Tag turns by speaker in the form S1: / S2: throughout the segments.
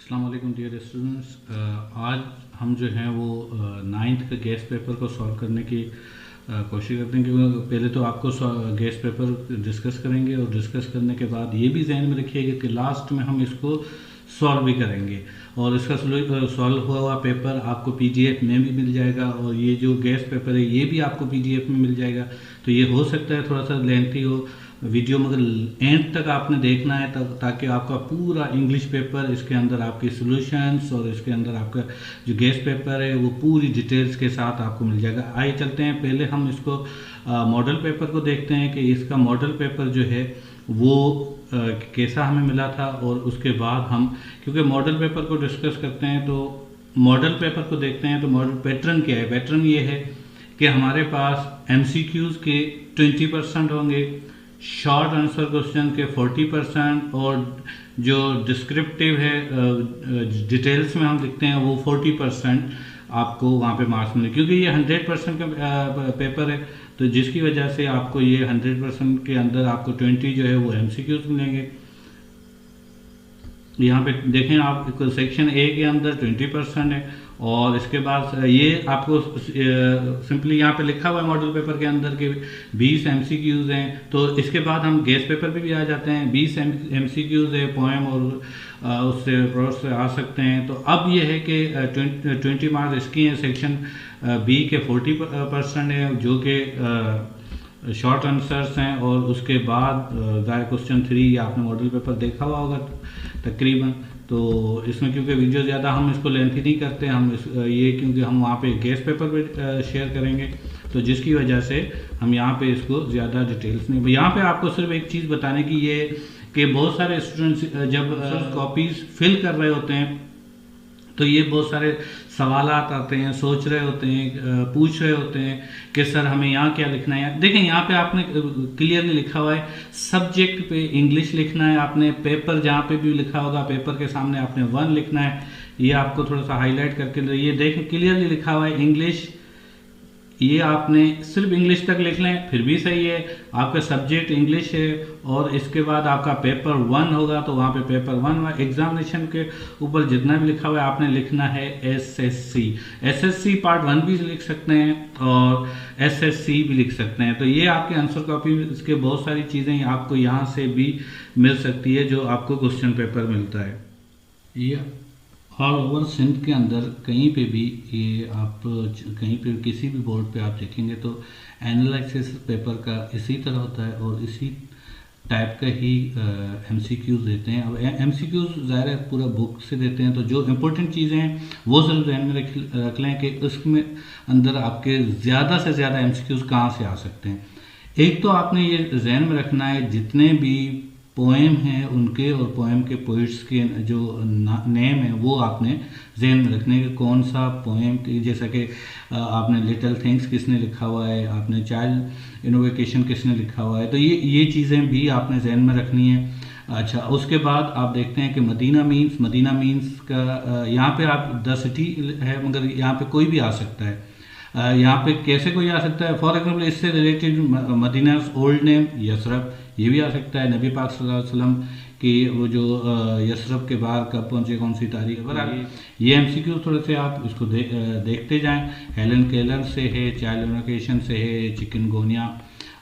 S1: अस्सलाम वालेकुम dear students. आज हम जो हैं वो नाइन्थ का गेस्ट पेपर को सॉल्व करने की कोशिश करते हैं। क्योंकि पहले तो आपको गेस्ट पेपर डिस्कस करेंगे और डिस्कस करने के बाद ये भी जहन में रखिएगा कि लास्ट में हम इसको सॉल्व भी करेंगे और इसका सॉल्व हुआ हुआ पेपर आपको पीडीएफ में भी मिल जाएगा और ये जो गेस्ट पेपर है ये भी आपको पीडीएफ में मिल जाएगा। तो ये हो सकता है थोड़ा सा लेंथी हो वीडियो, मगर एंड तक आपने देखना है तब ताकि आपका पूरा इंग्लिश पेपर, इसके अंदर आपके सॉल्यूशंस और इसके अंदर आपका जो गेस्ट पेपर है वो पूरी डिटेल्स के साथ आपको मिल जाएगा। आइए चलते हैं, पहले हम इसको मॉडल पेपर को देखते हैं कि इसका मॉडल पेपर जो है वो कैसा हमें मिला था और उसके बाद हम क्योंकि मॉडल पेपर को डिस्कस करते हैं तो मॉडल पेपर को देखते हैं। तो मॉडल पैटर्न क्या है? पैटर्न ये है कि हमारे पास एमसीक्यूज़ के 20% होंगे, शॉर्ट आंसर क्वेश्चन के 40% और जो डिस्क्रिप्टिव है डिटेल्स में हम लिखते हैं वो 40% आपको वहाँ पे मार्क्स मिले। क्योंकि ये 100% का पेपर है तो जिसकी वजह से आपको ये 100% के अंदर आपको 20 जो है वो एमसीक्यूज मिलेंगे। यहाँ पे देखें आप सेक्शन ए के अंदर 20% है और इसके बाद ये आपको सिंपली यहाँ पे लिखा हुआ है मॉडल पेपर के अंदर के 20 एमसीक्यूज हैं। तो इसके बाद हम गेस्ट पेपर पे भी आ जाते हैं, 20 एमसीक्यूज है पोएम और उससे प्रोस से आ सकते हैं। तो अब ये है कि 20 मार्क्स इसकी हैं, सेक्शन बी के 40% है जो कि शॉर्ट आंसर्स हैं और उसके बाद क्वेश्चन 3 आपने मॉडल पेपर देखा हुआ होगा तकरीबन। तो इसमें क्योंकि वीडियो ज़्यादा हम इसको लेंथी नहीं करते, हम ये क्योंकि हम वहाँ पे गेस्ट पेपर पे शेयर करेंगे तो जिसकी वजह से हम यहाँ पे इसको ज़्यादा डिटेल्स नहीं। यहाँ पे आपको सिर्फ एक चीज़ बताने की ये कि बहुत सारे स्टूडेंट्स जब कॉपीज़ फिल कर रहे होते हैं तो ये बहुत सारे सवालात आते हैं, सोच रहे होते हैं, पूछ रहे होते हैं कि सर हमें यहाँ क्या लिखना है। देखें यहाँ पे आपने क्लियरली लिखा हुआ है सब्जेक्ट पे इंग्लिश लिखना है, आपने पेपर जहाँ पे भी लिखा होगा पेपर के सामने आपने 1 लिखना है। ये आपको थोड़ा सा हाईलाइट करके ये देखें क्लियरली लिखा हुआ है इंग्लिश, ये आपने सिर्फ इंग्लिश तक लिख लें फिर भी सही है। आपका सब्जेक्ट इंग्लिश है और इसके बाद आपका पेपर 1 होगा तो वहाँ पे पेपर 1 एग्जामिनेशन के ऊपर जितना भी लिखा हुआ है आपने लिखना है एसएससी पार्ट 1 भी लिख सकते हैं और एसएससी भी लिख सकते हैं। तो ये आपके आंसर कॉपी इसके बहुत सारी चीज़ें आपको यहाँ से भी मिल सकती है जो आपको क्वेश्चन पेपर मिलता है। ये ऑल ओवर सिंध के अंदर कहीं पे भी ये आप कहीं पे किसी भी बोर्ड पे आप देखेंगे तो एनालिसिस पेपर का इसी तरह होता है और इसी टाइप का ही एमसीक्यूज देते हैं। अब एमसीक्यूज ज़ाहिर है पूरा बुक से देते हैं तो जो इम्पोर्टेंट चीज़ें हैं वो सिर्फ जहन में रख लें कि उसमें अंदर आपके ज़्यादा से ज़्यादा एमसीक्यूज कहाँ से आ सकते हैं। एक तो आपने ये जहन में रखना है जितने भी पोएम हैं उनके और पोएम के पोइट्स के जो नेम है वो आपने जहन में रखने के कौन सा पोएम, जैसा कि आपने लिटिल थिंग्स किसने लिखा हुआ है, आपने चाइल्ड इनोवेशन किसने लिखा हुआ है, तो ये चीज़ें भी आपने जहन में रखनी है। अच्छा, उसके बाद आप देखते हैं कि मदीना मीन्स का यहाँ पे आप द सिटी है मगर यहाँ पे कोई भी आ सकता है। यहाँ पे कैसे कोई आ सकता है? फॉर एग्जाम्पल इससे related Madina old name Yathrib ये भी आ सकता है। नबी पाक सल्लल्लाहु अलैहि वसल्लम की वो जो यसरब के बाहर कब पहुँचे, कौन सी तारीख है, ये एमसीक्यू थोड़े से आप इसको देखते जाएं। हेलन केलर से है, चाइल्ड इनोवेशन से है, चिकनगोनिया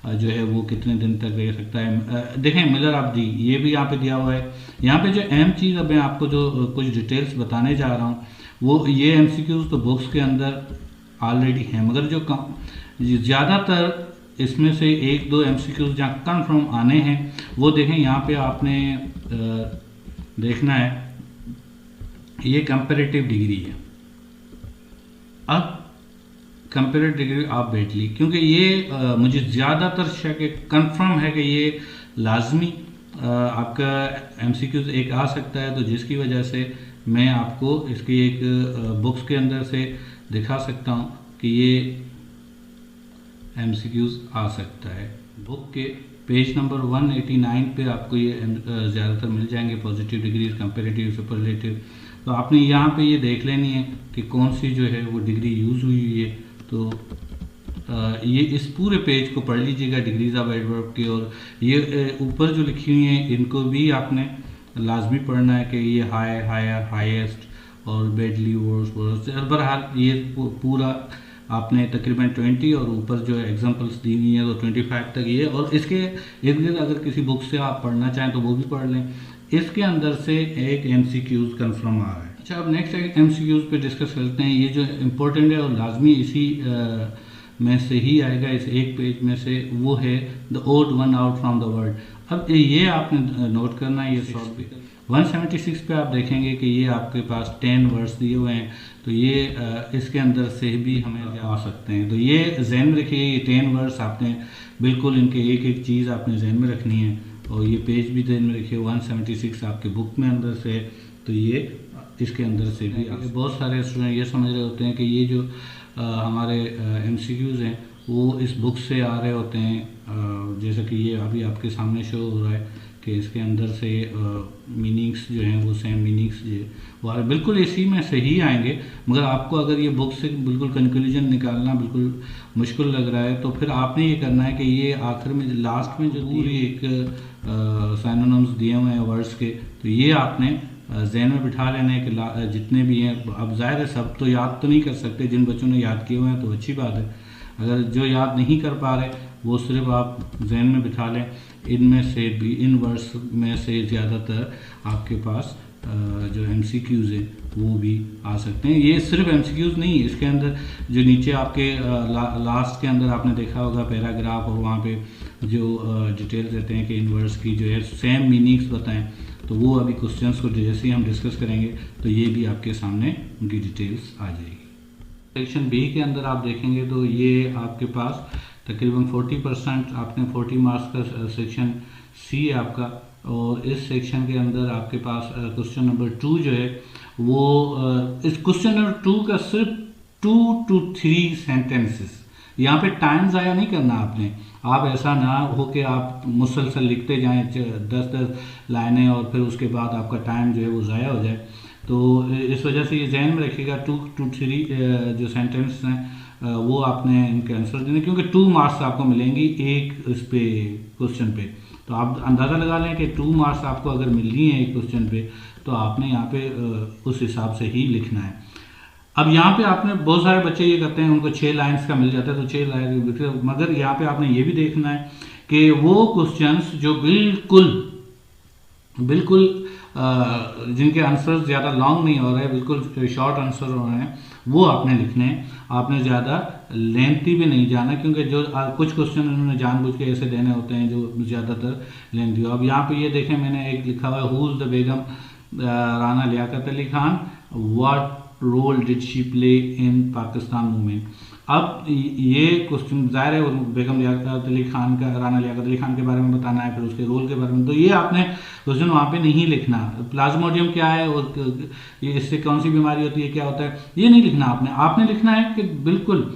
S1: जो है वो कितने दिन तक रह सकता है। देखें मिलर अब्दी ये भी यहाँ पे दिया हुआ है। यहाँ पे जो अहम चीज़ अब मैं आपको जो कुछ डिटेल्स बताने जा रहा हूँ वो ये एमसीक्यूज तो बुक्स के अंदर ऑलरेडी हैं मगर जो ज़्यादातर इसमें से 1-2 एमसीक्यूज जहाँ कन्फर्म आने हैं वो देखें। यहाँ पे आपने देखना है ये कंपैरेटिव डिग्री है। अब कंपैरेटिव डिग्री आप बैठ ली क्योंकि ये मुझे ज़्यादातर शक कंफर्म है कि ये लाजमी आपका एमसीक्यूज एक आ सकता है तो जिसकी वजह से मैं आपको इसकी एक बुक्स के अंदर से दिखा सकता हूँ कि ये एमसीक्यूज आ सकता है। बुक के पेज नंबर 189 पे आपको ये ज़्यादातर मिल जाएंगे, पॉजिटिव डिग्रीज, कंपैरेटिव, सुपरलेटिव। तो आपने यहाँ पे ये देख लेनी है कि कौन सी जो है वो डिग्री यूज़ हुई है। तो ये इस पूरे पेज को पढ़ लीजिएगा डिग्रीज ऑफ एडवर्ब की और ये ऊपर जो लिखी हुई हैं इनको भी आपने लाजमी पढ़ना है कि ये हाई, हायर, हाईएस्ट और बेडली, वर्स, वर्स। बहरहाल ये पूरा आपने तकरीबन 20 और ऊपर जो एग्जांपल्स दी हुई हैं तो 25 तक ये, और इसके इर्द गिर्द अगर किसी बुक से आप पढ़ना चाहें तो वो भी पढ़ लें। इसके अंदर से एक MCQs कन्फर्म आ रहा है। अच्छा, अब नेक्स्ट MCQs पे डिस्कस करते हैं। ये जो इम्पोर्टेंट है और लाजमी इसी में से ही आएगा, इस एक पेज में से, वो है the odd one out from the word. अब ये आपने नोट करना है। ये 176 पे आप देखेंगे कि ये आपके पास 10 वर्ड्स दिए हुए हैं, तो ये इसके अंदर से भी हमें आ सकते हैं। तो ये जहन में रखिए, ये 10 वर्ड्स आपने बिल्कुल इनके एक एक चीज़ आपने जहन में रखनी है। और ये पेज भी जहन में रखिए, 176 आपके बुक में अंदर से, तो ये इसके अंदर से भी। बहुत सारे स्टूडेंट ये समझ रहे होते हैं कि ये जो हमारे MCQs हैं वो इस बुक से आ रहे होते हैं, जैसा कि ये अभी आपके सामने शो हो रहा है कि इसके अंदर से मीनिंग्स जो हैं वो सेम मीनिंग्स जो वो बिल्कुल इसी में से ही आएंगे। मगर आपको अगर ये बुक से बिल्कुल कंक्लूजन निकालना बिल्कुल मुश्किल लग रहा है तो फिर आपने ये करना है कि ये आखिर में लास्ट में जो पूरी एक सिनोनिम्स दिए हुए हैं वर्ड्स के, तो ये आपने जहन में बिठा लेना है कि जितने भी हैं। अब जाहिर है सब तो याद तो नहीं कर सकते, जिन बच्चों ने याद किए हुए हैं तो अच्छी बात है। अगर जो याद नहीं कर पा रहे वो सिर्फ आप जहन में बिठा लें। इनमें से भी, इन वर्ड्स में से ज़्यादातर आपके पास जो MCQs है वो भी आ सकते हैं। ये सिर्फ MCQs नहीं है, इसके अंदर जो नीचे आपके लास्ट के अंदर आपने देखा होगा पैराग्राफ, और वहाँ पे जो डिटेल्स देते हैं कि इन वर्ड्स की जो है सेम मीनिंग्स बताएं, तो वो अभी क्वेश्चंस को जैसे ही हम डिस्कस करेंगे तो ये भी आपके सामने उनकी डिटेल्स आ जाएगी। सेक्शन B के अंदर आप देखेंगे तो ये आपके पास तकरीबन 40% आपने 40 मार्क्स का सेक्शन C है आपका, और इस सेक्शन के अंदर आपके पास क्वेश्चन नंबर 2 जो है वो इस क्वेश्चन नंबर 2 का सिर्फ 2 to 3 सेंटेंसेस। यहाँ पे टाइम ज़ाया नहीं करना आपने। आप ऐसा ना हो कि आप मुसलसल लिखते जाएं 10-10 लाइनें और फिर उसके बाद आपका टाइम जो है वो ज़ाया हो जाए। तो इस वजह से ये जहन में रखिएगा 2 to 3 जो सेंटेंस हैं वो आपने इनके आंसर देने, क्योंकि 2 मार्क्स आपको मिलेंगी एक इस पे क्वेश्चन पे। तो आप अंदाज़ा लगा लें कि 2 मार्क्स आपको अगर मिल रही हैं एक क्वेश्चन पे तो आपने यहाँ पे उस हिसाब से ही लिखना है। अब यहाँ पे आपने बहुत सारे बच्चे ये करते हैं उनको 6 लाइन्स का मिल जाता है तो 6 लाइन, मगर यहाँ पे आपने ये भी देखना है कि वो क्वेश्चंस जो बिल्कुल जिनके आंसर ज़्यादा लॉन्ग नहीं हो रहे, बिल्कुल शॉर्ट आंसर हो रहे हैं, वो आपने लिखने हैं। आपने ज़्यादा लेंथी भी नहीं जाना, क्योंकि जो कुछ क्वेश्चन उन्होंने जानबूझ के ऐसे देने होते हैं जो ज़्यादातर लेंथी हो। अब यहाँ पे ये देखें, मैंने एक लिखा हुआ है who is the Begum Rana Liaquat Ali Khan, what role did she play in Pakistan movement. अब ये क्वेश्चन जाहिर है बेगम लियाकत अली खान का, राना लियाकत अली खान के बारे में बताना है, फिर उसके रोल के बारे में, तो ये आपने क्वेश्चन वहाँ पे नहीं लिखना। प्लाज्मोडियम क्या है और ये इससे कौन सी बीमारी होती है, क्या होता है, ये नहीं लिखना आपने लिखना है कि बिल्कुल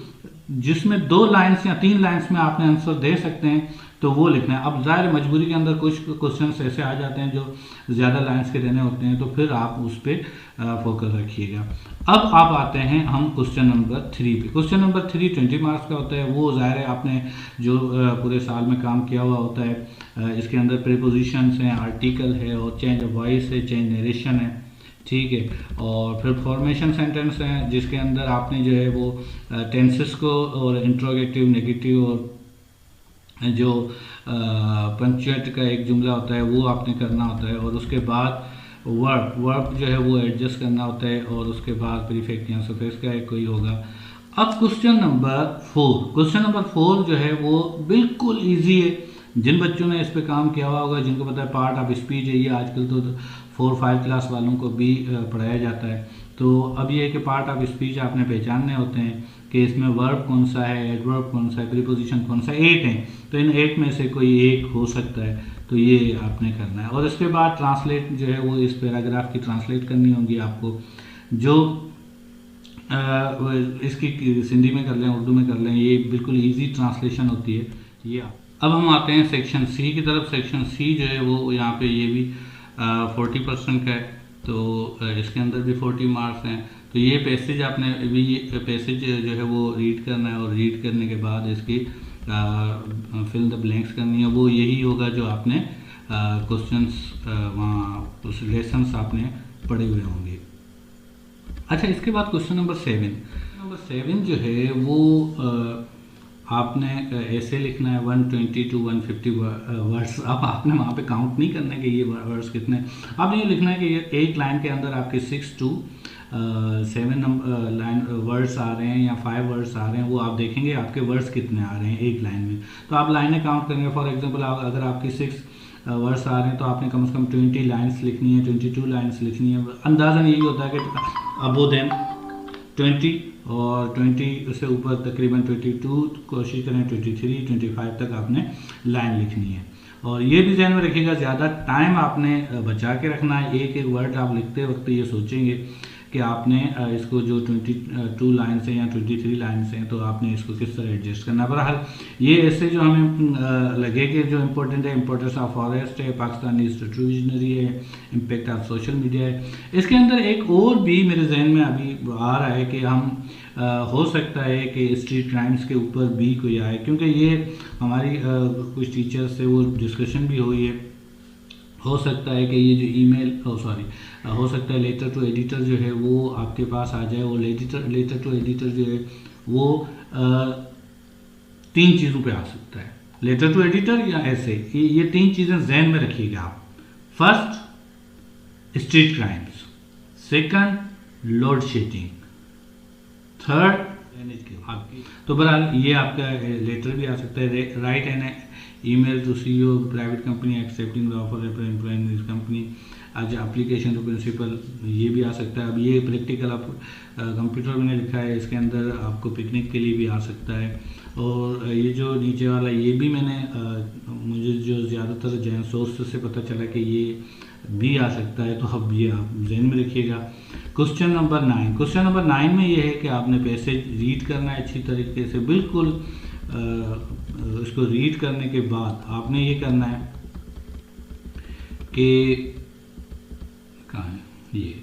S1: जिसमें 2 लाइन्स या 3 लाइन्स में आपने आंसर दे सकते हैं तो वो लिखना है। अब जाहिर मजबूरी के अंदर कुछ क्वेश्चन ऐसे आ जाते हैं जो ज़्यादा लाइन्स के देने होते हैं, तो फिर आप उस पर फोकस रखिएगा। अब आप आते हैं हम क्वेश्चन नंबर 3 पे। क्वेश्चन नंबर 3 20 मार्क्स का होता है। वो जाहिर है आपने जो पूरे साल में काम किया हुआ होता है। इसके अंदर प्रीपोजिशंस हैं, आर्टिकल है और चेंज ऑफ वॉइस है, चेंज नरेशन है, ठीक है, और फिर फॉर्मेशन सेंटेंस हैं जिसके अंदर आपने जो है वो टेंसेस को और इंट्रोगेटिव, नेगेटिव और जो पंक्चुएट का एक जुमला होता है वो आपने करना होता है, और उसके बाद वर्ब जो है वो एडजस्ट करना होता है, और उसके बाद प्रीफिक्स या सफिक्स का एक कोई होगा। अब क्वेश्चन नंबर 4 जो है वो बिल्कुल इजी है। जिन बच्चों ने इस पे काम किया हुआ होगा, जिनको पता है पार्ट ऑफ स्पीच है, ये आजकल तो 4-5 क्लास वालों को भी पढ़ाया जाता है। तो अब ये है कि पार्ट ऑफ स्पीच आपने पहचानने होते हैं कि इसमें वर्ब कौन सा है, एडवर्ब कौन सा है, प्रीपोजिशन कौन सा है। 8 हैं, तो इन 8 में से कोई एक हो सकता है, तो ये आपने करना है। और इसके बाद ट्रांसलेट जो है वो इस पैराग्राफ की ट्रांसलेट करनी होगी आपको, जो इसकी हिंदी में कर लें, उर्दू में कर लें, ये बिल्कुल इजी ट्रांसलेशन होती है ये। अब हम आते हैं सेक्शन C की तरफ। सेक्शन C जो है वो यहाँ पे ये भी 40% का है, तो इसके अंदर भी 40 मार्क्स हैं। तो ये पैसेज आपने भी पैसेज जो है वो रीड करना है, और रीड करने के बाद इसकी फिल द ब्लैंक्स करनी है। वो यही होगा जो आपने क्वेश्चंस वहाँ उस लेसन्स आपने पढ़े हुए होंगे। अच्छा, इसके बाद क्वेश्चन नंबर 7 जो है वो आपने ऐसे लिखना है 120 to 150 वर्ड्स। अब आपने वहाँ पे काउंट नहीं करना है कि ये वर्ड्स कितने, आपने ये लिखना है कि ये एक लाइन के अंदर आपके 6 to 7 लाइन वर्ड्स आ रहे हैं या 5 वर्ड्स आ रहे हैं, वो आप देखेंगे आपके वर्ड्स कितने आ रहे हैं एक लाइन में। तो आप लाइनें काउंट करेंगे। फॉर एग्जांपल अगर आपकी 6 वर्ड्स आ रहे हैं तो आपने कम से कम 20 लाइन्स लिखनी है, 22 लाइन्स लिखनी है। अंदाज़न यही होता है कि अबो देन 20 और 20 से ऊपर तकरीबन 22, कोशिश करें 23, 25 तक आपने लाइन लिखनी है। और ये भी ध्यान में रखिएगा, ज़्यादा टाइम आपने बचा के रखना है। एक एक वर्ड आप लिखते वक्त ये सोचेंगे कि आपने इसको जो 22 लाइन से या 23 लाइन से हैं तो आपने इसको किस तरह एडजस्ट करना है। बहरहाल ये ऐसे जो हमें लगे कि जो इम्पोर्टेंट है, इम्पोर्टेंस ऑफ फॉरेस्ट है, पाकिस्तानी ट्रू विजनरी है, इम्पैक्ट ऑफ सोशल मीडिया है। इसके अंदर एक और भी मेरे जहन में अभी आ रहा है कि हम हो सकता है कि स्ट्रीट क्राइम्स के ऊपर भी कोई आए, क्योंकि ये हमारी कुछ टीचर्स से वो डिस्कशन भी हुई है। हो सकता है कि ये जो ईमेल हो सकता है लेटर टू एडिटर जो है वो आपके पास आ जाए। और लेटर टू एडिटर जो है वो 3 चीज़ों पे आ सकता है, लेटर टू एडिटर या ऐसे। ये 3 चीज़ें जहन में रखिएगा आप। First, street crimes. Second, load shedding. Third, आपकी। तो बहरहाल ये आपका लेटर भी आ सकता है। Write an email to CEO private company accepting the offer of employ in this company आज एप्लीकेशन टू प्रिंसिपल, ये भी आ सकता है। अब ये प्रैक्टिकल आप कंप्यूटर में लिखा है, इसके अंदर आपको पिकनिक के लिए भी आ सकता है। और ये जो नीचे वाला ये भी मैंने मुझे जो ज़्यादातर जैन सोर्स से पता चला कि ये भी आ सकता है। तो अब ये आप जहन में रखिएगा। क्वेश्चन नंबर 9 में ये है कि आपने पैसेज रीड करना है अच्छी तरीके से। बिल्कुल इसको रीड करने के बाद आपने ये करना है कि कहाँ है ये,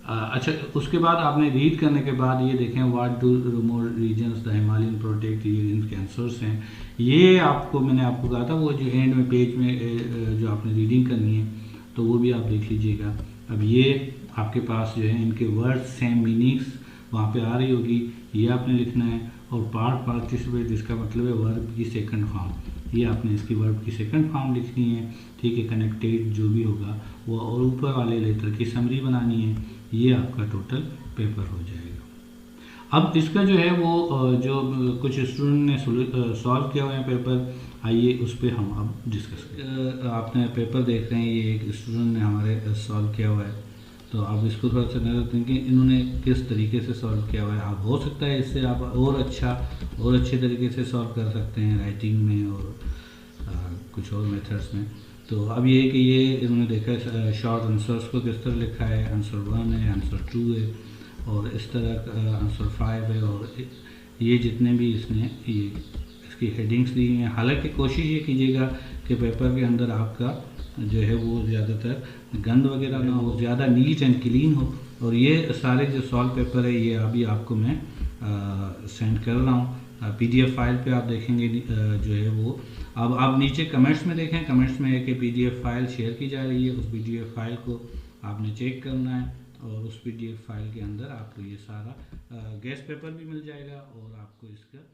S1: अच्छा, उसके बाद आपने रीड करने के बाद ये देखें what do remote regions the Himalayan protect in cancers हैं। ये आपको मैंने आपको कहा था वो जो एंड में पेज में जो आपने रीडिंग करनी है तो वो भी आप देख लीजिएगा। अब ये आपके पास जो है इनके वर्ड्स सेम मीनिंग्स वहाँ पे आ रही होगी, ये आपने लिखना है। और पार्ट पार्टिसिपेट जिसका मतलब है वर्ब की सेकंड फॉर्म, ये आपने इसकी वर्ब की सेकंड फॉर्म लिखनी है। ठीक है, कनेक्टेड जो भी होगा वो, और ऊपर वाले लेटर की समरी बनानी है। ये आपका टोटल पेपर हो जाएगा। अब इसका जो है वो जो कुछ स्टूडेंट ने सॉल्व किया हुआ है पेपर, आइए उस पर हम अब डिस्कस करें। आपने पेपर देख रहे हैं, ये एक स्टूडेंट ने हमारे सॉल्व किया हुआ है। तो आप इसको थोड़ा सा नजर दें कि इन्होंने किस तरीके से सॉल्व किया हुआ है। आप हो सकता है इससे आप और अच्छे तरीके से सॉल्व कर सकते हैं राइटिंग में और कुछ और मेथड्स में। तो अब ये है कि ये इन्होंने देखा है शॉर्ट आंसर्स को किस तरह लिखा है। आंसर 1 है, आंसर 2 है और इस तरह आंसर 5 है। और ये जितने भी इसने ये इसकी हेडिंग्स दी हैं। हालांकि कोशिश ये कीजिएगा कि पेपर के अंदर आपका जो है वो ज़्यादातर गंद वगैरह ना हो, ज़्यादा नीट एंड क्लीन हो। और ये सारे जो सॉल्व पेपर है ये अभी आपको मैं सेंड कर रहा हूँ PDF फाइल पे। आप देखेंगे जो है वो, अब आप नीचे कमेंट्स में देखें, कमेंट्स में है कि PDF फाइल शेयर की जा रही है। उस PDF फाइल को आपने चेक करना है और उस PDF फाइल के अंदर आपको ये सारा गेस्ट पेपर भी मिल जाएगा और आपको इसका